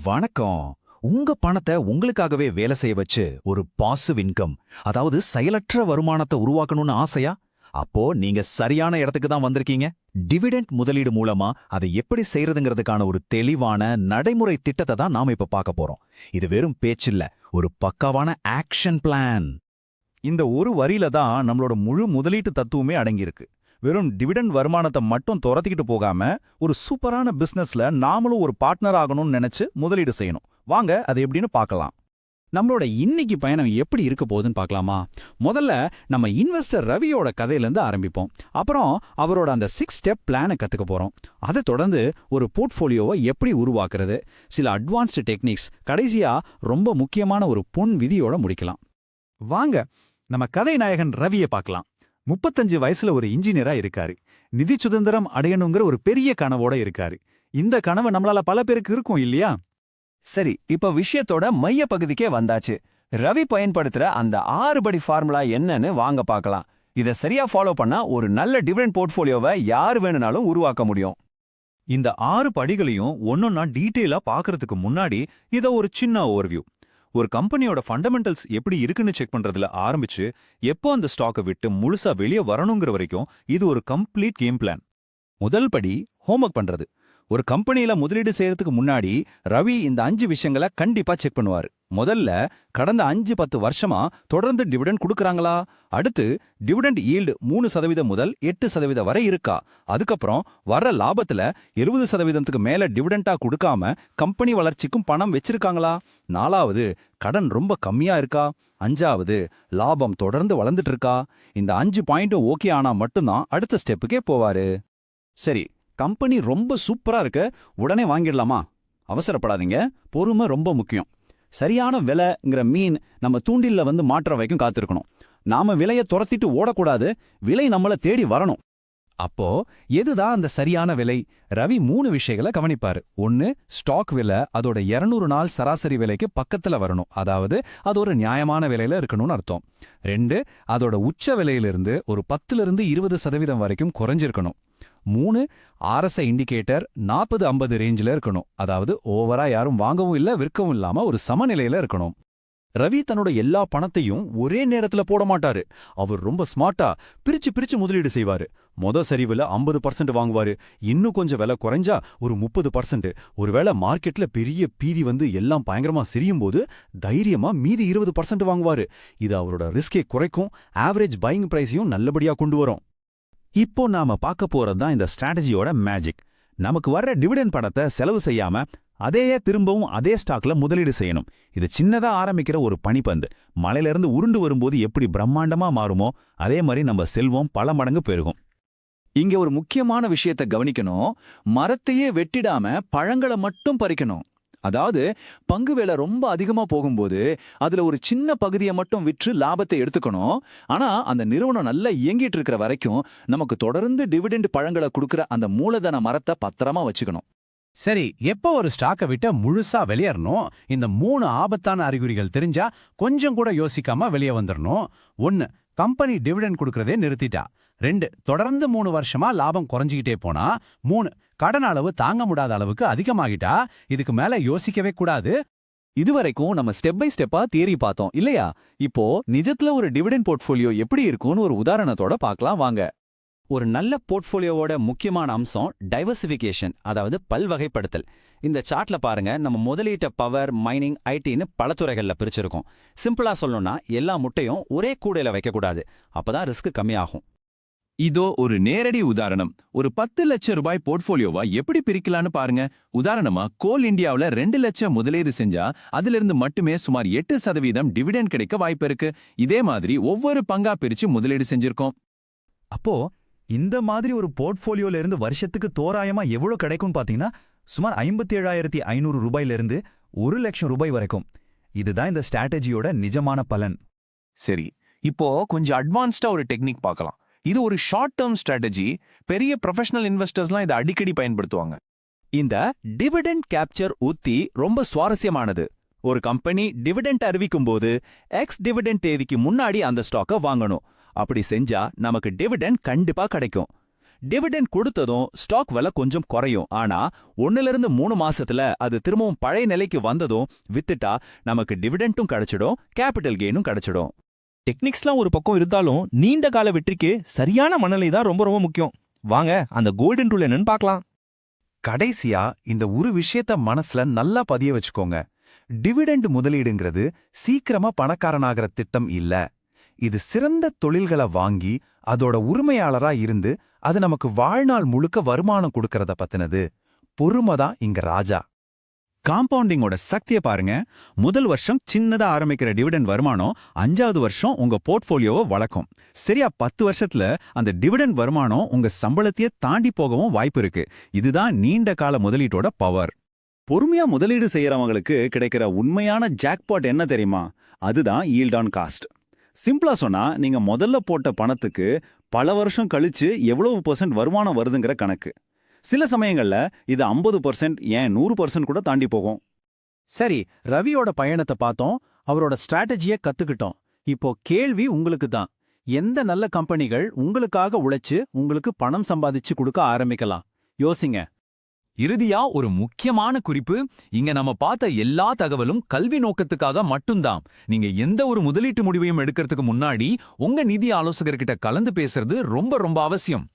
வணக்கம். உங்க பணத்தை உங்களுக்காகவே வேலை செய்ய வச்சு ஒரு பாசிவ் இன்கம், அதாவது செயலற்ற வருமானத்தை உருவாக்கணும்னு ஆசையா? அப்போ நீங்க சரியான இடத்துக்கு தான் வந்திருக்கீங்க. டிவிடெண்ட் முதலீடு மூலமா அதை எப்படி செய்யறதுங்கிறதுக்கான ஒரு தெளிவான நடைமுறை திட்டத்தை தான் நாம இப்ப பார்க்க போறோம். இது வெறும் பேச்சில்ல, ஒரு பக்காவான ஆக்ஷன் பிளான். இந்த ஒரு வரியில தான் நம்மளோட முழு முதலீட்டு தத்துவமே அடங்கியிருக்கு. வெறும் டிவிடெண்ட் வருமானத்தை மட்டும் துரத்திக்கிட்டு போகாம ஒரு சூப்பரான பிசினஸ்ல நாமளும் ஒரு பார்ட்னர் ஆகணும்னு நினைச்சு முதலீடு செய்யணும். வாங்க அது எப்படின்னு பார்க்கலாம். நம்மளோட இன்னைக்கு பயணம் எப்படி இருக்க போகுதுன்னு பார்க்கலாமா? முதல்ல நம்ம இன்வெஸ்டர் ரவியோட கதையிலேருந்து ஆரம்பிப்போம். அப்புறம் அவரோட அந்த 6 ஸ்டெப் பிளானை கற்றுக்க போகிறோம். அதை தொடர்ந்து ஒரு போர்ட்ஃபோலியோவை எப்படி உருவாக்குறது, சில அட்வான்ஸ்டு டெக்னிக்ஸ், கடைசியாக ரொம்ப முக்கியமான ஒரு பொன் விதியோட முடிக்கலாம். வாங்க நம்ம கதை நாயகன் ரவியை பார்க்கலாம். 35 வயசுல ஒரு இன்ஜினியரா இருக்காரு. நிதி சுதந்திரம் அடையணுங்கிற ஒரு பெரிய கனவோட இருக்காரு. இந்த கனவு நம்மளால பல பேருக்கு இருக்கும் இல்லையா? சரி, இப்ப விஷயத்தோட மைய பகுதிக்கே வந்தாச்சு. ரவி பயன்படுத்துற அந்த 6 படி ஃபார்முலா என்னன்னு வாங்க பார்க்கலாம். இதை சரியா ஃபாலோ பண்ணா ஒரு நல்ல டிவிடெண்ட் போர்ட்ஃபோலியோவை யார் வேணும்னாலும் உருவாக்க முடியும். இந்த 6 படிகளையும் ஒன்னொன்னா டீட்டெயிலா பார்க்கறதுக்கு முன்னாடி இத ஒரு சின்ன ஓவர்வியூ. ஒரு கம்பெனியோட ஃபண்டமெண்டல்ஸ் எப்படி இருக்குன்னு செக் பண்றதுல ஆரம்பிச்சு எப்போ அந்த ஸ்டாக்கை விட்டு முழுசா வெளியே வரணுங்கிற வரைக்கும் இது ஒரு கம்ப்ளீட் கேம் பிளான். முதல் படி ஹோம்ஒர்க் பண்றது. ஒரு கம்பெனியில முதலீடு செய்யறதுக்கு முன்னாடி ரவி இந்த 5 விஷயங்களை கண்டிப்பா செக் பண்ணுவாரு. முதல்ல, கடந்த 5-10 வருஷமா தொடர்ந்து டிவிடெண்ட் கொடுக்கறாங்களா? அடுத்து, டிவிடெண்ட் ஈல்டு 3% முதல் 8% வரை இருக்கா? அதுக்கப்புறம் வர்ற லாபத்துல 70% மேல டிவிடெண்டா கொடுக்காம கம்பெனி வளர்ச்சிக்கும் பணம் வச்சிருக்காங்களா? 4வது, கடன் ரொம்ப கம்மியா இருக்கா? 5வது, லாபம் தொடர்ந்து வளர்ந்துட்டு இருக்கா? இந்த 5 பாயிண்ட்டும் ஓகே ஆனா மட்டும்தான் அடுத்த ஸ்டெப்புக்கே போவாரு. சரி, கம்பெனி ரொம்ப சூப்பரா இருக்க, உடனே வாங்கிடலாமா? அவசரப்படாதீங்க, பொறுமை ரொம்ப முக்கியம். சரியான விலைங்கிற மீன் நம்ம தூண்டில்ல வந்து மாற்ற வைக்கும் காத்திருக்கணும். நாம விலையை துரத்திட்டு ஓடக்கூடாது, விலை நம்மளை தேடி வரணும். அப்போ எதுதான் அந்த சரியான விலை? ரவி 3 விஷயங்களை கவனிப்பாரு. 1, ஸ்டாக் விலை அதோட 200 நாள் சராசரி விலைக்கு பக்கத்துல வரணும், அதாவது அது ஒரு நியாயமான விலையில இருக்கணும்னு அர்த்தம். 2, அதோட உச்ச விலையிலிருந்து ஒரு 10-20% வரைக்கும் குறைஞ்சிருக்கணும். 3, RSI இண்டிகேட்டர் 40-50 ரேஞ்சில் இருக்கணும், அதாவது ஓவரா யாரும் வாங்கவும் இல்ல விற்கவும் இல்லாம ஒரு சமநிலையில இருக்கணும். ரவி தன்னோட எல்லா பணத்தையும் ஒரே நேரத்துல போட மாட்டாரு. அவர் ரொம்ப ஸ்மார்ட்டா பிரிச்சு பிரிச்சு முதலீடு செய்வாரு. சரிவுல 50% வாங்குவாரு, இன்னும் கொஞ்சம் விலை குறைஞ்சா ஒரு 30%. ஒருவேளை மார்க்கெட்ல பெரிய பீதி வந்து எல்லாம் பயங்கரமா சிரியும் போது தைரியமா மீதி 20% வாங்குவாரு. இது அவரோட ரிஸ்கை குறைக்கும், ஆவரேஜ் பையிங் பிரைஸையும் நல்லபடியா கொண்டு வரும். இப்போ நாம பார்க்க போறது தான் இந்த ஸ்ட்ராட்டஜியோட மேஜிக். நமக்கு வர்ற டிவிடெண்ட் பணத்தை செலவு செய்யாம அதையே திரும்பவும் அதே ஸ்டாக்ல முதலீடு செய்யணும். இது சின்னதா ஆரம்பிக்கிற ஒரு பனிப்பந்து மலையிலிருந்து உருண்டு வரும்போது எப்படி பிரம்மாண்டமா மாறுமோ அதே மாதிரி நம்ம செல்வம் பல மடங்கு பெருகும். இங்க ஒரு முக்கியமான விஷயத்தை கவனிக்கணும். மரத்தையே வெட்டிடாம பழங்களை மட்டும் பறிக்கணும். அதாவது பங்கு விலை ரொம்ப அதிகமா போகும்போது அதுல ஒரு சின்ன பகுதியை மட்டும் விற்று லாபத்தை எடுத்துக்கணும். ஆனா அந்த நிறுவனம் நல்லா இயங்கிட்டு இருக்கிற வரைக்கும் நமக்கு தொடர்ந்து டிவிடெண்ட் பழங்களை கொடுக்கிற அந்த மூலதன மரத்தை பத்திரமா வச்சுக்கணும். சரி, எப்போ ஒரு ஸ்டாக்கை விட்டு முழுசா வெளியேறணும்? இந்த 3 ஆபத்தான அறிகுறிகள் தெரிஞ்சா கொஞ்சம் கூட யோசிக்காம வெளியே வந்துடணும். 1, கம்பெனி டிவிடெண்ட் கொடுக்கறதே நிறுத்திட்டா. 2, தொடர்ந்து 3 வருஷமா லாபம் குறைஞ்சிக்கிட்டே போனா. 3, கடன் அளவு தாங்க முடியாத அளவுக்கு அதிகமாகிட்டா. இதுக்கு மேல யோசிக்கவே கூடாது. இதுவரைக்கும் நம்ம ஸ்டெப் பை ஸ்டெப்பா தியரி பார்த்தோம் இல்லையா? இப்போ நிஜத்துல ஒரு டிவிடெண்ட் போர்ட்ஃபோலியோ எப்படி இருக்கும்னு ஒரு உதாரணத்தோட பார்க்கலாம் வாங்க. ஒரு நல்ல போர்ட்ஃபோலியோவோட முக்கியமான அம்சம் டைவர்சிஃபிகேஷன், அதாவது பல்வகைப்படுத்தல். இந்த சார்ட்ல பாருங்க, நம்ம முதலீட்ட பவர், மைனிங், ஐடின்னு பல துறைகள்ல பிரிச்சிருக்கோம். சிம்பிளா சொல்லணும்னா எல்லா முட்டையும் ஒரே கூடையில வைக்கக்கூடாது, அப்பதான் ரிஸ்க் கம்மியாகும். இதோ ஒரு நேரடி உதாரணம். ஒரு 10 லட்சம் ரூபாய் போர்ட்ஃபோலியோவா எப்படி பிரிக்கலான்னு பாருங்க. உதாரணமா கோல் இந்தியாவுல 2 லட்சம் முதலீடு செஞ்சா அதிலிருந்து மட்டுமே சுமார் 8% டிவிடெண்ட் கிடைக்க வாய்ப்பு இருக்கு. இதே மாதிரி ஒவ்வொரு பங்கா பிரிச்சு முதலீடு செஞ்சிருக்கோம். அப்போ இந்த மாதிரி ஒரு போர்ட்ஃபோலியோல இருந்து வருஷத்துக்கு தோராயமா எவ்வளவு கிடைக்கும் பாத்தீங்கன்னா சுமார் 57,500 ரூபாயிலிருந்து 1 லட்சம் ரூபாய் வரைக்கும். இதுதான் இந்த ஸ்ட்ராட்டஜியோட நிஜமான பலன். சரி, இப்போ கொஞ்சம் அட்வான்ஸ்டா ஒரு டெக்னிக் பார்க்கலாம். இது ஒரு ஷார்ட் டேர்ம் ஸ்ட்ராட்டஜி. பெரிய ப்ரொஃபஷனல் இன்வெஸ்டர்ஸ்லாம் இதை அடிக்கடி பயன்படுத்துவாங்க. இந்த டிவிடெண்ட் கேப்சர் உத்தி ரொம்ப சுவாரஸ்யமானது. ஒரு கம்பெனி டிவிடெண்ட் அறிவிக்கும் போது எக்ஸ் டிவிடெண்ட் தேதிக்கு முன்னாடி அந்த ஸ்டாக்கை வாங்கணும். அப்படி செஞ்சா நமக்கு டிவிடெண்ட் கண்டிப்பா கிடைக்கும். டிவிடெண்ட் கொடுத்ததும் ஸ்டாக் விலை கொஞ்சம் குறையும். ஆனா 1-3 மாசத்துல அது திரும்பவும் பழைய நிலைக்கு வந்ததும் வித்துட்டா நமக்கு டிவிடெண்டும் கிடைச்சிடும், கேபிட்டல் கெயினும் கிடைச்சிடும். டெக்னிக்ஸ்லாம் ஒரு பக்கம் இருந்தாலும் நீண்ட கால வெற்றிக்கு சரியான மனநிலை தான் ரொம்ப ரொம்ப முக்கியம். வாங்க அந்த கோல்டன் ரூல் என்னன்னு பார்க்கலாம். கடைசியா இந்த ஒரு விஷயத்த மனசுல நல்லா பதிய வச்சுக்கோங்க. டிவிடெண்ட் முதலீடுங்கிறது சீக்கிரமா பணக்காரனாகிற திட்டம் இல்ல. இது சிறந்த தொழில்களை வாங்கி அதோட உரிமையாளரா இருந்து அது நமக்கு வாழ்நாள் முழுக்க வருமானம் கொடுக்கறத பத்தினது. பொறுமைதான் இங்க ராஜா. காம்பவுண்டிங்கோட சக்தியை பாருங்க. முதல் வருஷம் சின்னதா ஆரம்பிக்கிற டிவிடெண்ட் வருமானம் 5வது வருஷம் உங்க போர்ட்ஃபோலியோவை வளர்க்கும். சரியா 10 வருஷத்துல அந்த டிவிடெண்ட் வருமானம் உங்க சம்பளத்தையே தாண்டி போகவும் வாய்ப்பு இருக்கு. இதுதான் நீண்ட கால முதலீட்டோட பவர். பொறுமையா முதலீடு செய்யறவங்களுக்கு கிடைக்கிற உண்மையான ஜாக்பாட் என்ன தெரியுமா? அதுதான் ஈல்ட் ஆன் காஸ்ட். சிம்பிளா சொன்னா, நீங்க முதல்ல போட்ட பணத்துக்கு பல வருஷம் கழிச்சு எவ்வளவு % வருமானம் வருதுங்கிற கணக்கு. சில சமயங்கள்ல இது 50%, ஏன் 100% கூட தாண்டி போகும். சரி, ரவியோட பயணத்தை பார்த்தோம், அவரோட ஸ்ட்ராட்டஜியை கத்துக்கிட்டோம். இப்போ கேள்வி உங்களுக்கு தான். எந்த நல்ல கம்பெனிகள் உங்களுக்காக உழைச்சு உங்களுக்கு பணம் சம்பாதிச்சு கொடுக்க ஆரம்பிக்கலாம்? யோசிங்க. இறுதியா ஒரு முக்கியமான குறிப்பு, இங்க நம்ம பார்த்த எல்லா தகவலும் கல்வி நோக்கத்துக்காக மட்டும்தான். நீங்க எந்த ஒரு முதலீட்டு முடிவையும் எடுக்கிறதுக்கு முன்னாடி உங்க நிதி ஆலோசகர்கிட்ட கலந்து பேசுறது ரொம்ப ரொம்ப அவசியம்.